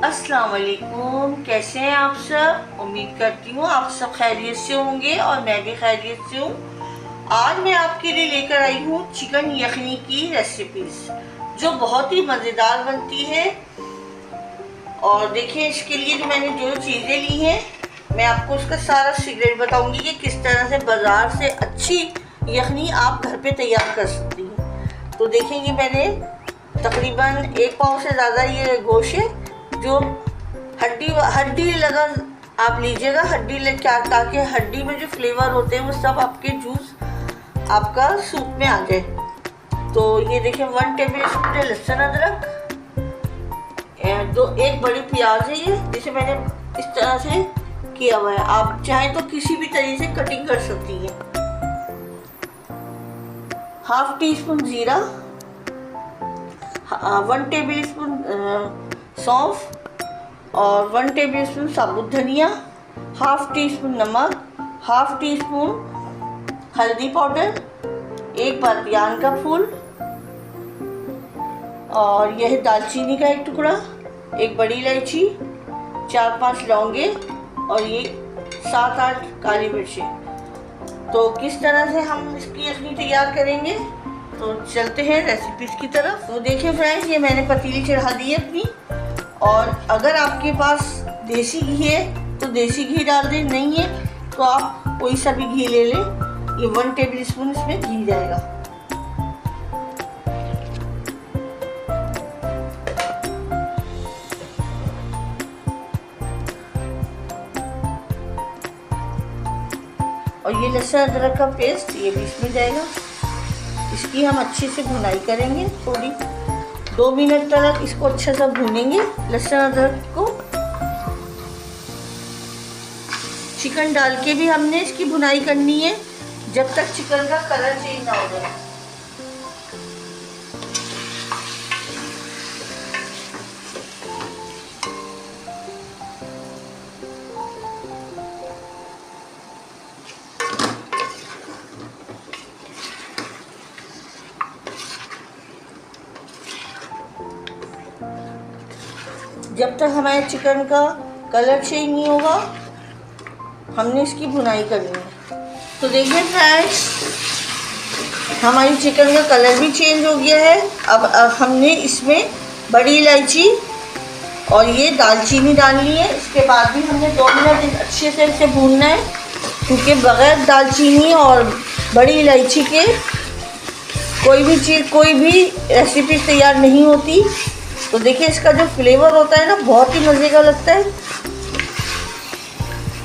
अस्सलाम वालेकुम। कैसे हैं आप सब? उम्मीद करती हूँ आप सब खैरियत से होंगे और मैं भी खैरियत से हूँ। आज मैं आपके लिए लेकर आई हूँ चिकन यखनी की रेसिपीज जो बहुत ही मज़ेदार बनती है। और देखिए इसके लिए जो मैंने जो चीज़ें ली हैं मैं आपको उसका सारा सीक्रेट बताऊंगी कि किस तरह से बाज़ार से अच्छी यखनी आप घर पे तैयार कर सकती हैं। तो देखेंगे मैंने तकरीबन 1 पाव से ज़्यादा ये गोश्त है जो हड्डी हड्डी लगा आप लीजिएगा, हड्डी लेके, ताकि हड्डी में जो फ्लेवर होते हैं वो सब आपके जूस आपका सूप में आ जाए। तो ये देखिए 1 टेबल स्पून लहसुन अदरक, एक बड़ी प्याज है ये जिसे मैंने इस तरह से किया हुआ है। आप चाहें तो किसी भी तरीके से कटिंग कर सकती हैं। 1/2 टीस्पून जीरा, 1 टेबल स्पून सौंफ और 1 टेबल स्पून साबुत धनिया, 1/2 टीस्पून नमक, 1/2 टीस्पून हल्दी पाउडर, 1 बातियान का फूल और यह दालचीनी का 1 टुकड़ा, 1 बड़ी इलायची, 4-5 लौंगे और ये 7-8 काली मिर्चें। तो किस तरह से हम इसकी यखनी तैयार करेंगे, तो चलते हैं रेसिपीज की तरफ। तो देखिए फ्रेंड्स, ये मैंने पतीली चढ़ा दी है अपनी, और अगर आपके पास देसी घी है तो देसी घी डाल दें, नहीं है तो आप कोई सा भी घी ले लें। ये 1 टेबल स्पून इसमें घी जाएगा। और ये लहसुन अदरक का पेस्ट ये भी इसमें जाएगा। इसकी हम अच्छे से भुनाई करेंगे, थोड़ी 2 मिनट तक इसको अच्छे से भूनेंगे लहसुन अदरक को। चिकन डाल के भी हमने इसकी भुनाई करनी है जब तक चिकन का कलर चेंज ना हो जाए। जब तक हमारे चिकन का कलर चेंज नहीं होगा हमने इसकी भुनाई करनी है। तो देखिए फ्रेंड्स, हमारी चिकन का कलर भी चेंज हो गया है। अब हमने इसमें बड़ी इलायची और ये दालचीनी डालनी है। इसके बाद भी हमने 2 मिनट अच्छे से इसे भूनना है, क्योंकि बगैर दालचीनी और बड़ी इलायची के कोई भी रेसिपी तैयार नहीं होती। तो देखिए इसका जो फ्लेवर होता है ना, बहुत ही मज़े का लगता है।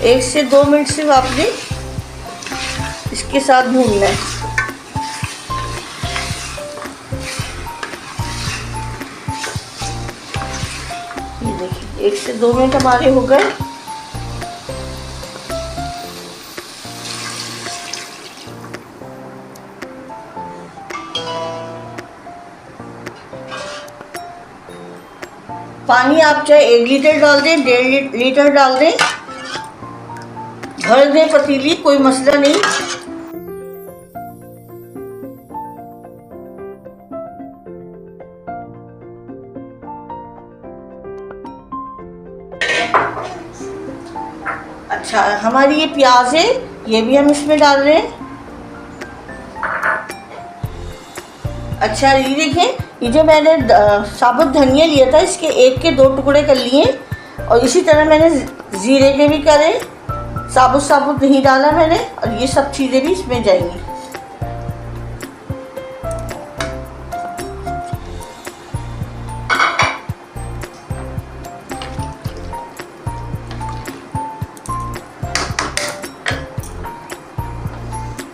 1 से 2 मिनट सिर्फ आपने इसके साथ भूनना है। ये देखिए 1 से 2 मिनट हमारे हो गए। पानी आप चाहे 1 लीटर डाल दें, 1.5 लीटर डाल दें, भर दें पतीली, कोई मसला नहीं। अच्छा, हमारी ये प्याज है, ये भी हम इसमें डाल रहे हैं। अच्छा, ये देखें, ये जो मैंने साबुत धनिया लिया था इसके 1 के 2 टुकड़े कर लिए, और इसी तरह मैंने जीरे के भी करे, साबुत नहीं डाला मैंने, और ये सब चीज़ें भी इसमें जाएंगी।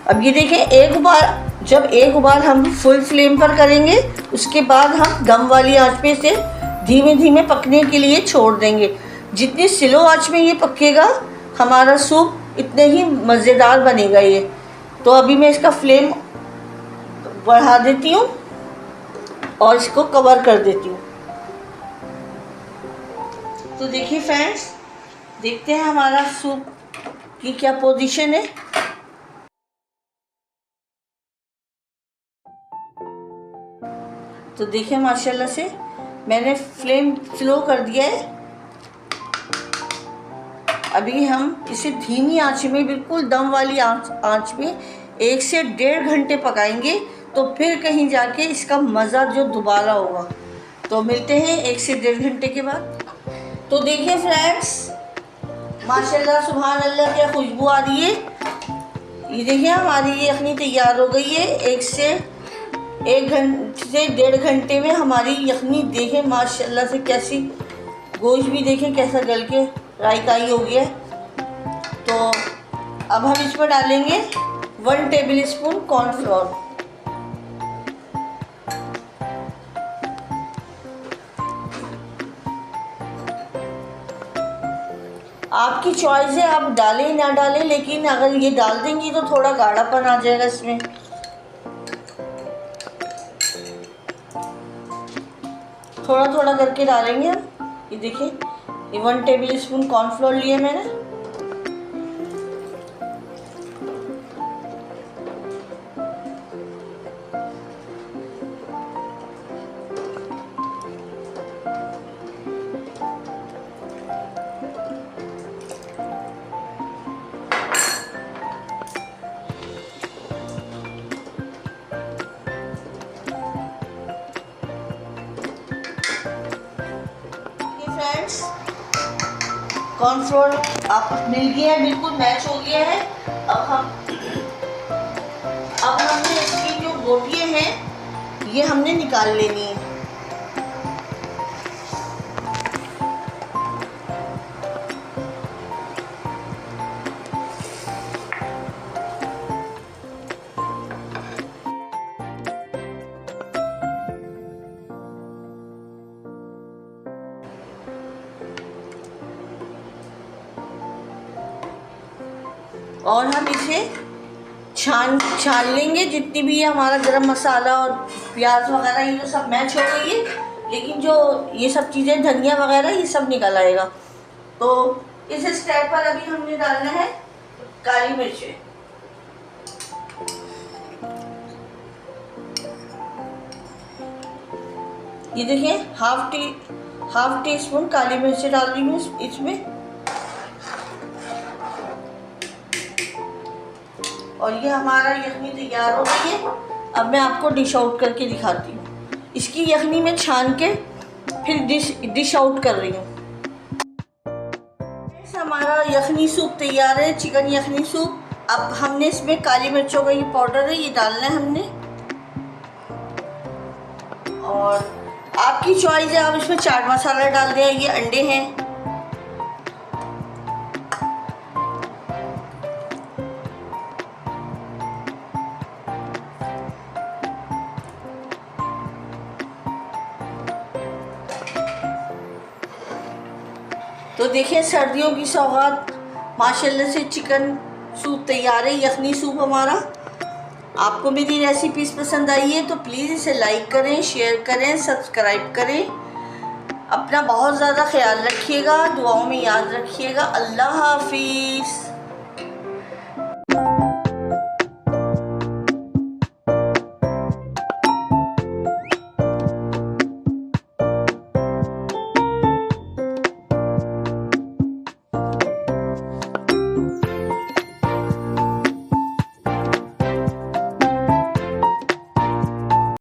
अब ये देखें, जब एक उबाल हम फुल फ्लेम पर करेंगे, उसके बाद हम दम वाली आंच पे से धीमे धीमे पकने के लिए छोड़ देंगे। जितनी स्लो आंच में ये पकेगा हमारा सूप इतने ही मज़ेदार बनेगा ये। तो अभी मैं इसका फ्लेम बढ़ा देती हूँ और इसको कवर कर देती हूँ। तो देखिए फ्रेंड्स, देखते हैं हमारा सूप की क्या पोजीशन है। तो देखिए माशाल्लाह से मैंने फ्लेम स्लो कर दिया है अभी हम इसे धीमी आंच में, बिल्कुल दम वाली आंच में 1 से 1.5 घंटे पकाएंगे, तो फिर कहीं जाके इसका मज़ा जो दोबारा होगा। तो मिलते हैं 1 से 1.5 घंटे के बाद। तो देखिए फ्रेंड्स, माशाल्लाह सुभान अल्लाह क्या खुशबू आ रही है। ये देखिए हमारी ये यखनी तैयार हो गई है। 1 से 1.5 घंटे में हमारी यखनी देखें माशाल्लाह से कैसी, गोश्त भी देखें कैसा गल के रायकाई हो गया। तो अब हम इसमें डालेंगे 1 टेबल स्पून कॉर्नफ्लोर। आपकी चॉइस है, आप डालें ना डालें, लेकिन अगर ये डाल देंगी तो थोड़ा गाढ़ापन आ जाएगा इसमें। थोड़ा थोड़ा करके डालेंगे हम। ये देखिए, ये 1 टेबल स्पून कॉर्नफ्लोर लिया मैंने। फ्रेंड्स, कॉर्नफ्लोर आप मिल गया है, बिल्कुल मैच हो गया है। अब हमने इसकी जो रोटियां हैं ये हमने निकाल लेनी है। और हम इसे छान लेंगे। जितनी भी हमारा गरम मसाला और प्याज वगैरह ये जो सब मैच हो गई है, लेकिन जो ये सब चीज़ें धनिया वगैरह ये सब निकल आएगा। तो इस स्टेप पर अभी हमने डालना है काली मिर्चें। ये देखिए हाफ टी स्पून काली मिर्चें डाल रही हूँ इसमें। और ये हमारा यखनी तैयार हो गई है। अब मैं आपको डिश आउट करके दिखाती हूँ। इसकी यखनी में छान के फिर डिश आउट कर रही हूँ। हमारा यखनी सूप तैयार है, चिकन यखनी सूप। अब हमने इसमें काली मिर्चों का ये पाउडर है, ये डालना है हमने। और आपकी चॉइस है, आप इसमें चाट मसाला डाल दें, ये अंडे हैं। तो देखिए सर्दियों की सौगात माशाल्लाह से चिकन सूप तैयार है, यखनी सूप हमारा। आपको मेरी रेसिपीज़ पसंद आई है तो प्लीज़ इसे लाइक करें, शेयर करें, सब्सक्राइब करें। अपना बहुत ज़्यादा ख्याल रखिएगा, दुआओं में याद रखिएगा। अल्लाह हाफिज़।